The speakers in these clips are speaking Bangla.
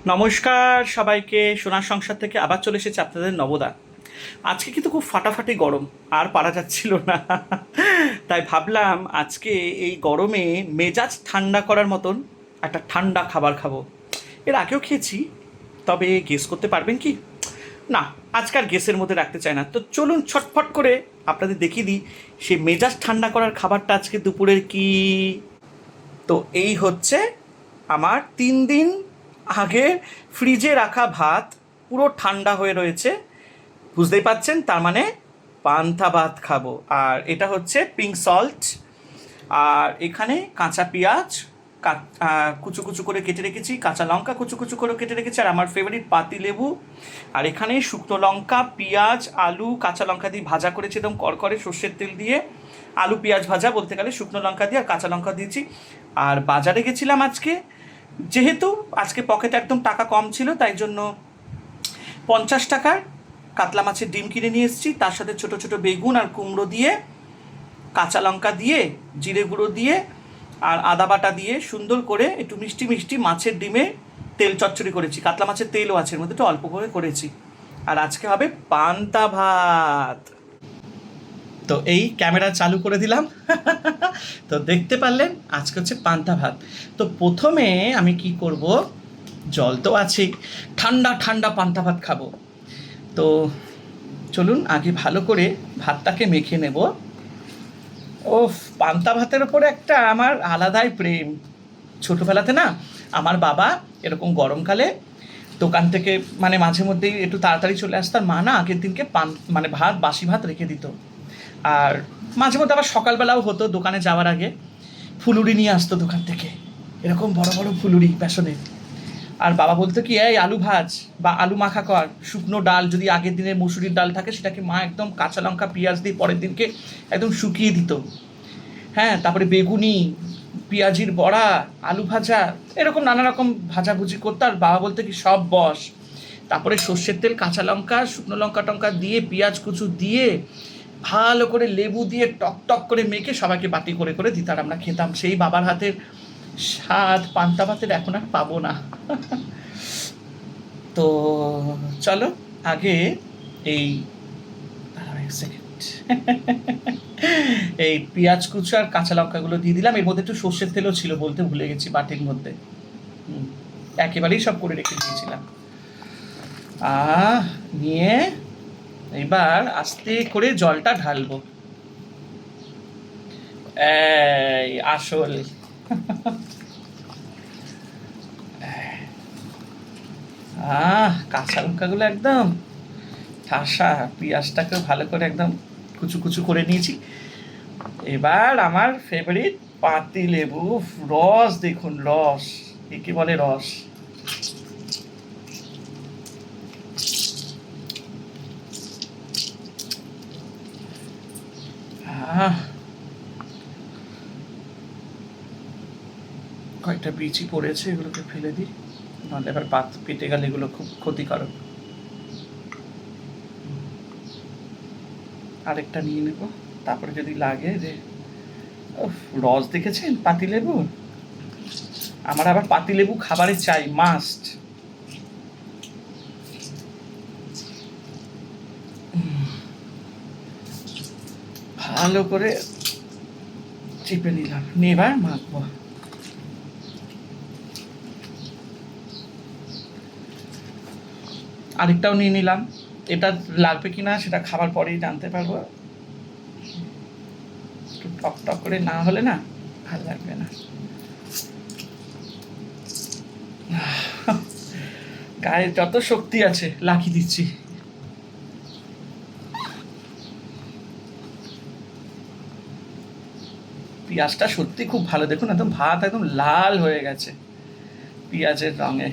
নমস্কার সবাইকে, সোনার সংসার থেকে আবার চলে এসেছে আপনাদের নবদা। আজকে কিন্তু খুব ফাটাফাটি গরম, আর পারা যাচ্ছিল না। তাই ভাবলাম আজকে এই গরমে মেজাজ ঠান্ডা করার মতন একটা ঠান্ডা খাবার খাবো। এর আগেও খেয়েছি, তবে গেস করতে পারবেন কি? না, আজকে আর গেসের মধ্যে রাখতে চাই না। তো চলুন ছটফট করে আপনাদের দেখিয়ে দিই সেই মেজাজ ঠান্ডা করার খাবারটা আজকে দুপুরের কি। তো এই হচ্ছে আমার 3 দিন আগে ফ্রিজে রাখা ভাত, পুরো ঠান্ডা হয়ে রয়েছে। বুঝতেই পাচ্ছেন, তার মানে পান্তা ভাত খাবো। আর এটা হচ্ছে পিঙ্ক সল্ট, আর এখানে কাঁচা পেঁয়াজ কুচু কুচু করে কেটে রেখেছি, কাঁচা লঙ্কা কুচু কুচু করে কেটে রেখেছি, আর আমার ফেভারিট পাতি লেবু। আর এখানে শুকনো লঙ্কা, পেঁয়াজ, আলু, কাঁচা লঙ্কা দিয়ে ভাজা করেছি একদম করকরে সর্ষের তেল দিয়ে। আলু পেঁয়াজ ভাজা বলতে গেলে শুকনো লঙ্কা দিয়ে আর কাঁচা লঙ্কা দিয়েছি। আর বাজারে গেছিলাম আজকে, যেহেতু আজকে পকেটে একদম টাকা কম ছিল, তাই জন্য 50 টাকার কাতলা মাছের ডিম কিনে নিয়ে এসেছি। তার সাথে ছোটো ছোটো বেগুন আর কুমড়ো দিয়ে, কাঁচা লঙ্কা দিয়ে, জিরে গুঁড়ো দিয়ে আর আদা বাটা দিয়ে সুন্দর করে একটু মিষ্টি মিষ্টি মাছের ডিমে তেল চচ্চড়ি করেছি। কাতলা মাছের তেলও আছে এর মধ্যে, একটু অল্প করে করেছি। আর আজকে হবে পান্তা ভাত। তো এই ক্যামেরা চালু করে দিলাম। তো দেখতে পারলেন আজকে হচ্ছে পান্তা ভাত। তো প্রথমে আমি কি করব, জল তো আছেই, ঠান্ডা ঠান্ডা পান্তা ভাত খাবো। তো চলুন আগে ভালো করে ভাতটাকে মেখে নেব। ওফ, পান্তা ভাতের ওপরে একটা আমার আলাদাই প্রেম। ছোটোবেলাতে না, আমার বাবা এরকম গরমকালে দোকান থেকে মানে মাঝে মধ্যেই একটু তাড়াতাড়ি চলে আসতাম, মা না আগের দিনকে মানে ভাত, বাসি ভাত রেখে দিত। আর মাঝে মধ্যে আবার সকালবেলাও হতো, দোকানে যাওয়ার আগে ফুলুরি নিয়ে আসতো দোকান থেকে, এরকম বড় বড় ফুলুরি বেসনের। আর বাবা বলতো কি, এই আলু ভাজ বা আলু মাখা কর। শুকনো ডাল যদি আগের দিনের মুসুরির ডাল থাকে, সেটাকে মা একদম কাঁচা লঙ্কা পেঁয়াজ দিয়ে পরের দিনকে একদম শুকিয়ে দিত। হ্যাঁ, তারপরে বেগুনি, পেঁয়াজির বড়া, আলু ভাজা, এরকম নানা রকম ভাজাভুজি করতো। আর বাবা বলতো কি, সব বস। তারপরে সর্ষের তেল, কাঁচা লঙ্কা, শুকনো লঙ্কা টঙ্কা দিয়ে, পেঁয়াজ কুচু দিয়ে, ভালো করে লেবু দিয়ে টক টক করে মেখে সবাইকে বাটি করে করে দিত, আর আমরা খেতাম। সেই বাবার হাতের স্বাদ পান্তা ভাতের এখন আর পাবো না। তো চলো আগে এই, দাঁড়াও এক সেকেন্ড, এই পেঁয়াজ কুচু আর কাঁচা লঙ্কাগুলো দিয়ে দিলাম। এর মধ্যে একটু সর্ষের তেলও ছিল, বলতে ভুলে গেছি, বাটির মধ্যে একেবারেই সব করে রেখে দিয়েছিলাম। নিয়ে এবার আস্তে করে জলটা ঢালবো। এই আসল, কাঁচা লঙ্কাগুলো একদম ঠাসা, পেঁয়াজটাকে ভালো করে একদম কুচু কুচু করে নিয়েছি। এবার আমার ফেভারিট পাতি লেবু, রস দেখুন, রস, একে বলে রস। কয়েকটা বিচি পড়েছে, এগুলোকে ফেলে দিই, নাহলে এবার পাত পেটে গেলে এগুলো খুব ক্ষতিকারক। আরেকটা নিয়ে নেব, তারপরে যদি লাগে যে রস দেখেছেন পাতিলেবু, আমার আবার পাতিলেবু খাবারে চাই, মাস্ট। ভালো করে চিপে নিলাম, নিয়ে এবার মাখবো। আরেকটাও নিয়ে নিলাম, এটা লাগবে কিনা সেটা খাবার পরেই জানতে পারবো। একটু টক টক করে না হলে না ভালো লাগবে না। গায়ে যত শক্তি আছে লাগিয়ে দিচ্ছি। পেঁয়াজটা সত্যি খুব ভালো, দেখুন একদম ভাত একদম লাল হয়ে গেছে পেঁয়াজের রঙে।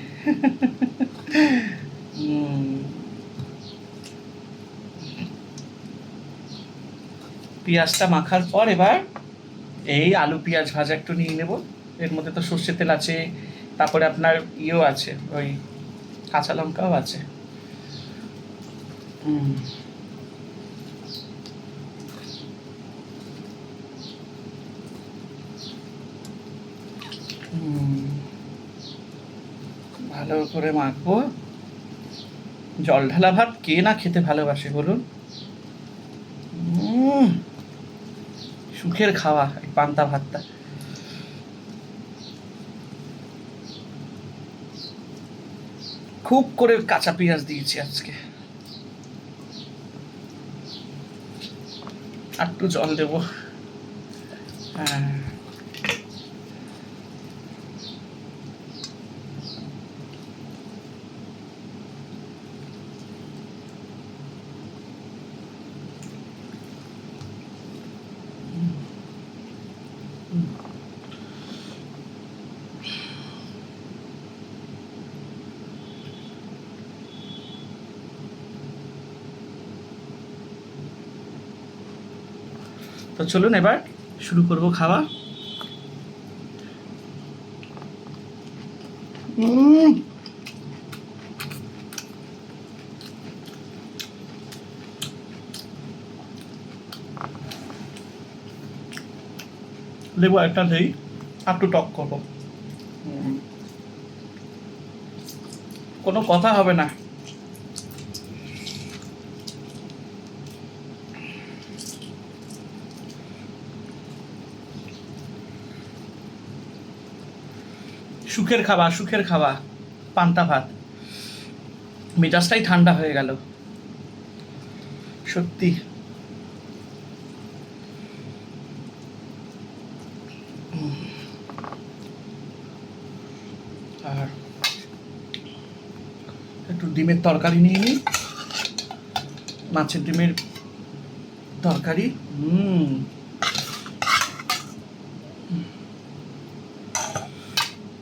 পেঁয়াজটা মাখার পর এবার এই আলু পেঁয়াজ ভাজা একটু নিয়ে নেব। এর মধ্যে তো সর্ষের তেল আছে, তারপরে আপনার ইয়েও আছে, ওই কাঁচা লঙ্কাও আছে। ভালো করে মাখবো। জল ঢালা ভাত কে না খেতে ভালোবাসে বলুন? সুখের খাওয়া এই পান্তা ভাতটা। খুব করে কাঁচা পেঁয়াজ দিয়েছি আজকে। একটু জল দেবো। হ্যাঁ, তো চলুন এবার শুরু করব খাওয়া। লেবু একটা দেই, একটু টক করবো। কোনো কথা হবে না। সুখের খাওয়া, সুখের খাওয়া পান্তা ভাত। মেজাজটাই ঠান্ডা হয়ে গেল সত্যি। আর একটু ডিমের তরকারি নিয়ে নিই, মাছের ডিমের তরকারি।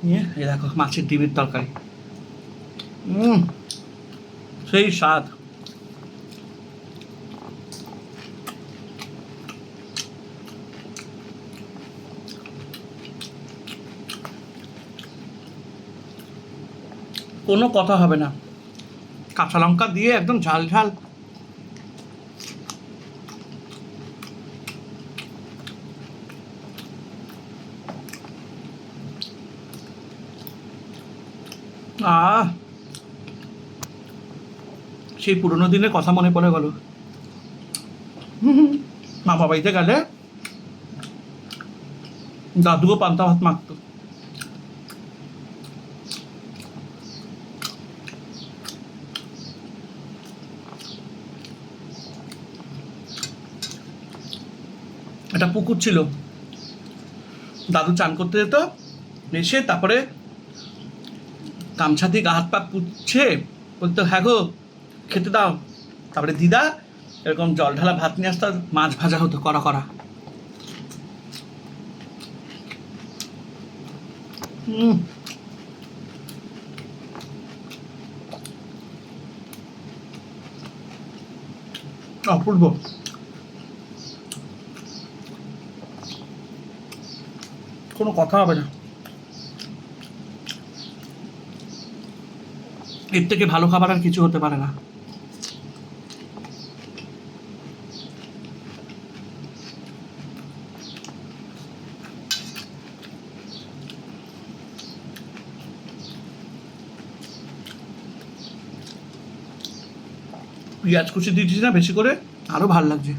নিয়ে এই দেখো মাছের ডিমের তরকারি। সেই স্বাদ। কোনো কথা হবে না। কাঁচা লঙ্কা দিয়ে একদম ঝাল ঝাল। সেই পুরোনো দিনের কথা মনে পড়ে গেল। মামা বাড়িতে গেলে দাদুও পান্তা ভাত মাখতো। একটা পুকুর ছিল, দাদু চান করতে যেত, এসে তারপরে গামছা দিয়ে গা হাত পা পুচ্ছে বলতো হ্যাঁ গো খেতে দাও। তারপরে দিদা এরকম জল ঢালা ভাত নিয়ে আসতো, মাছ ভাজা হতো কড়া কড়া। অপূর্ব। কোনো কথা হবে না। এর থেকে ভালো খাবার আর কিছু হতে পারে না। পেঁয়াজ কুচি দিয়েছিস না বেশি করে, আরো ভাল লাগছে।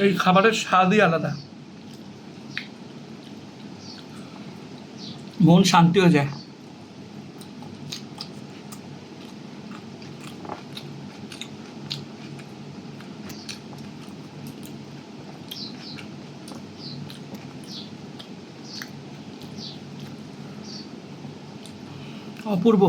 এই খাবারের স্বাদই আলাদা, মন শান্তি হয়ে যায়। অপূর্ব।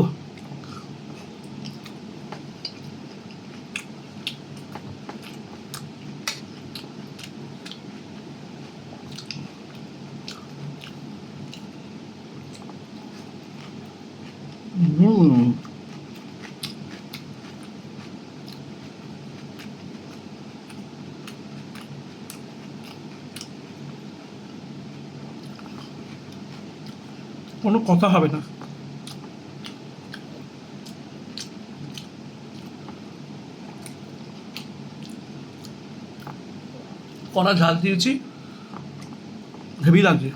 কোনো কথা হবে না। কড়া ঝাল দিয়েছি, হেভি লাগছে।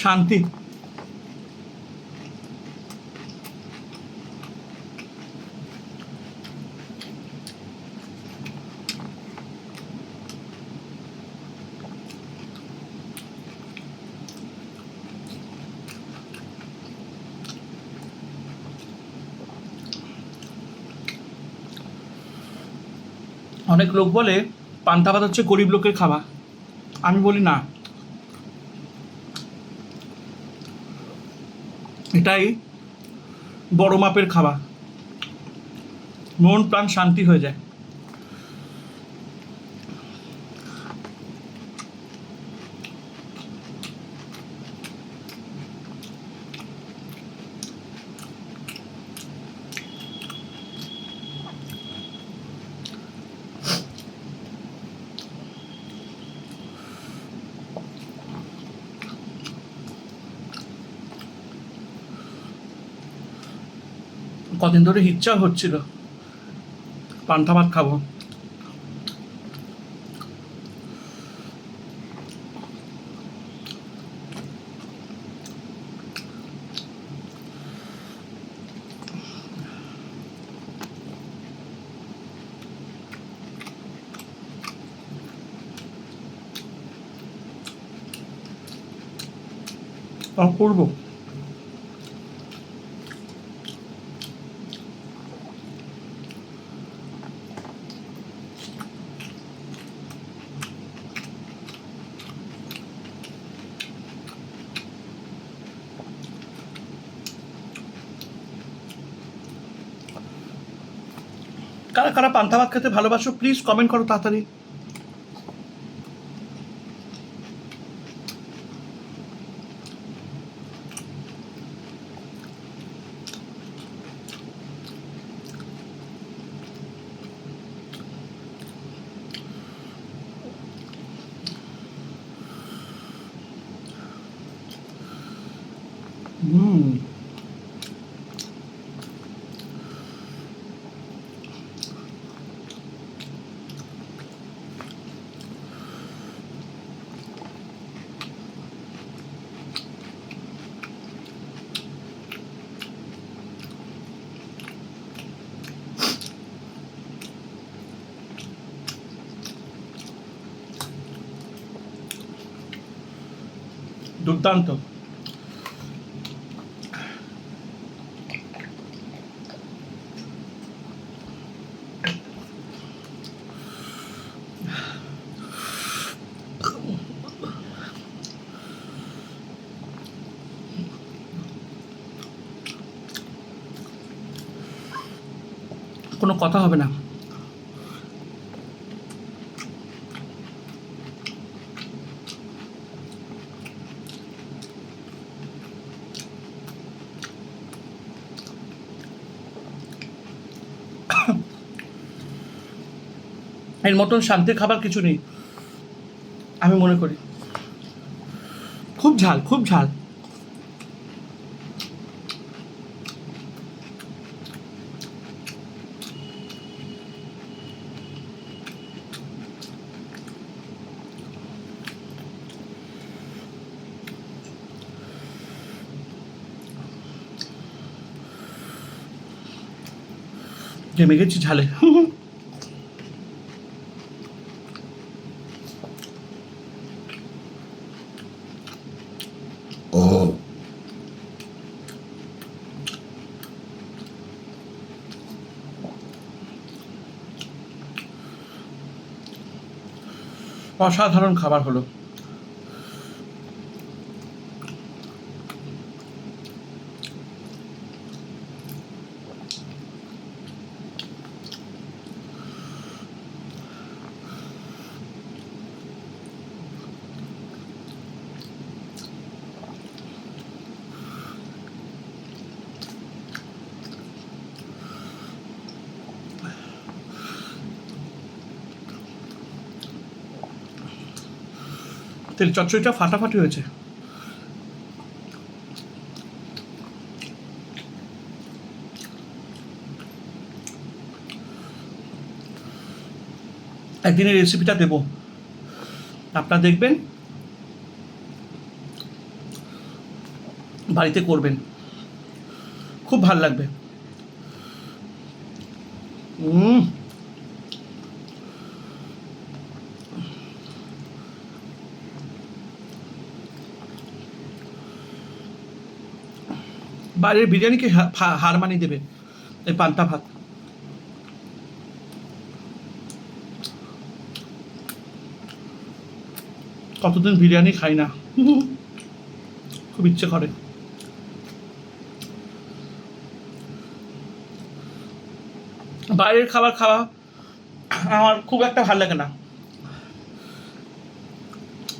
শান্তি। অনেক লোক বলে পান্তা ভাত হচ্ছে গরিব লোকের খাবার, আমি বলি না, এটাই বড় মাপের খাবার, মন প্রাণ শান্তি হয়ে যায়। কদিন ধরে ইচ্ছা হচ্ছিল পান্তা ভাত খাবো। অপূর্ব। কারা কারা পান্তা ভাত খেতে ভালোবাসো প্লিজ কমেন্ট করো তাড়াতাড়ি। হুম, দুর্দান্ত। কোনো কথা হবে না। এর মতন শান্তির খাবার কিছু নেই আমি মনে করি। খুব ঝাল, খুব ঝাল। জমে গেছি ঝালে। অসাধারণ খাবার হলো। তেল চচ্চড়িটা ফাটাফাটি হয়েছে। একদিনের রেসিপিটা দেব, আপনারা দেখবেন, বাড়িতে করবেন, খুব ভালো লাগবে। বাইরের বিরিয়ানিকে হার মানিয়ে দেবে এই পান্তা ভাত। কতদিন বিরিয়ানি খাই না, খুব ইচ্ছে করে। বাইরের খাবার খাওয়া আমার খুব একটা ভালো লাগে না।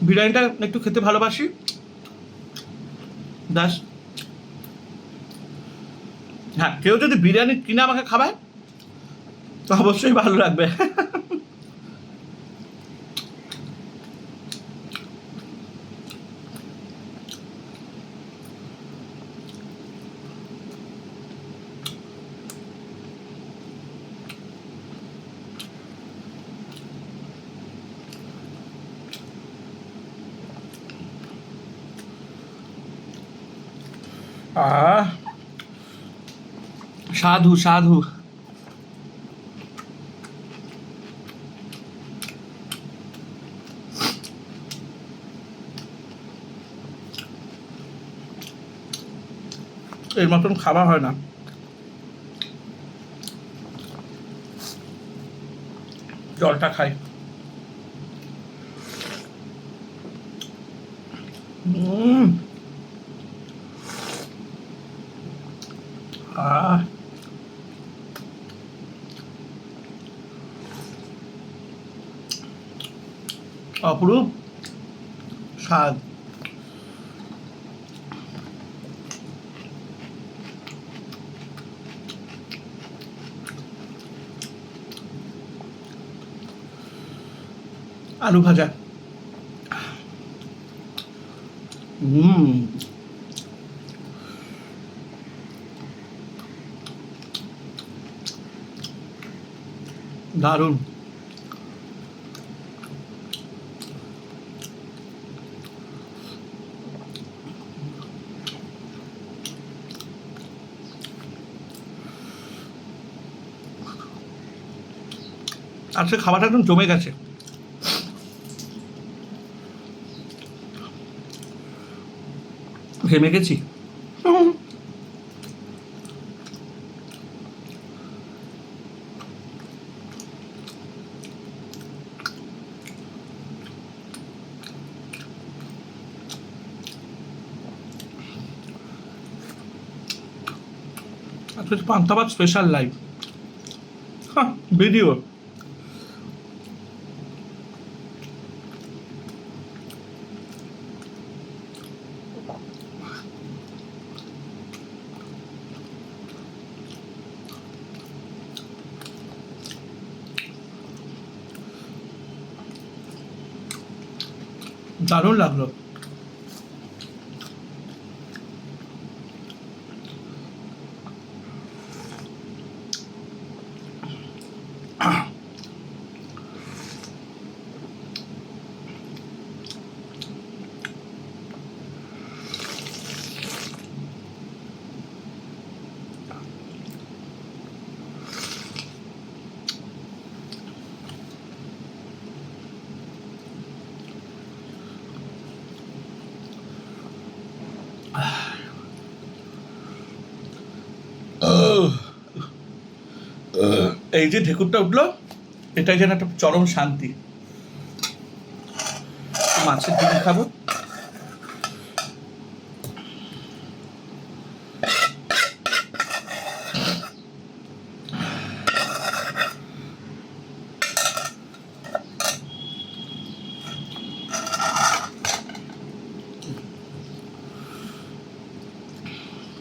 বিরিয়ানিটা একটু খেতে ভালোবাসি, ব্যাস। হ্যাঁ, কেউ যদি বিরিয়ানি কিনে আমাকে খাওয়ায় তো অবশ্যই ভালো লাগবে। সাধু সাধু। এর মতন খাওয়া হয় না। জলটা খাই। অপরূপ স্বাদ। আলু ভাজা, দারুণ। আর সে খাবারটা একদম জমে গেছে। ঘেমে গেছি। আজকে পান্তা ভাত স্পেশাল লাইভ, হ্যাঁ, ভিডিও। দারুণ লাগলো। এই যে ঢেকুরটা উঠলো, এটাই যেন একটা চরম শান্তি। মাছের ডিম খাবো।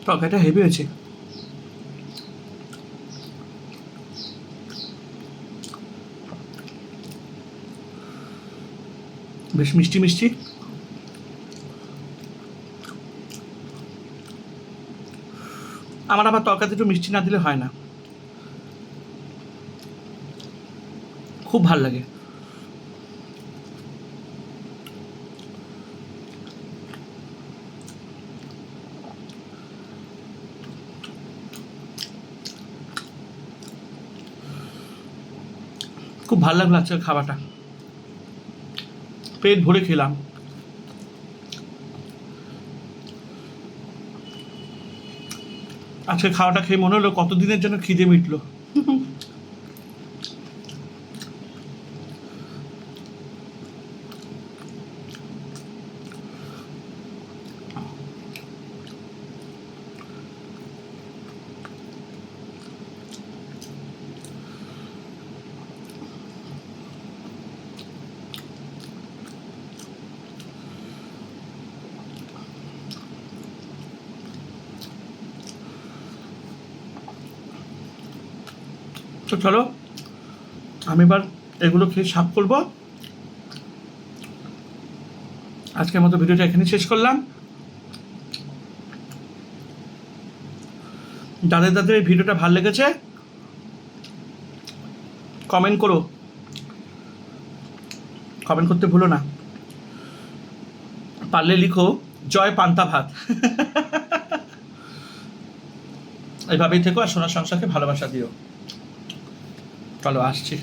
তরকারিটা হেভি হয়েছে। বেশ মিষ্টি মিষ্টি। আমার আবার তরকারিতে একটু মিষ্টি না দিলে হয় না, খুব ভাল লাগে। খুব ভালো লাগলো আজকের খাবারটা, পেট ভরে খেলাম। আজকে খাওয়াটা খেয়ে মনে হলো কতদিনের জন্য খিদে মিটলো। তো চলো আমি এবার এগুলো খেয়ে সাফ করবো। আজকের মতো ভিডিওটা এখানে শেষ করলাম। যাদের যাদের এই ভিডিওটা ভালো লেগেছে কমেন্ট করো, কমেন্ট করতে ভুলো না, পারলে লিখো জয় পান্তা ভাত। এইভাবেই থেকো আর সোনার সংসারকে ভালোবাসা দিও। চলো আসছি।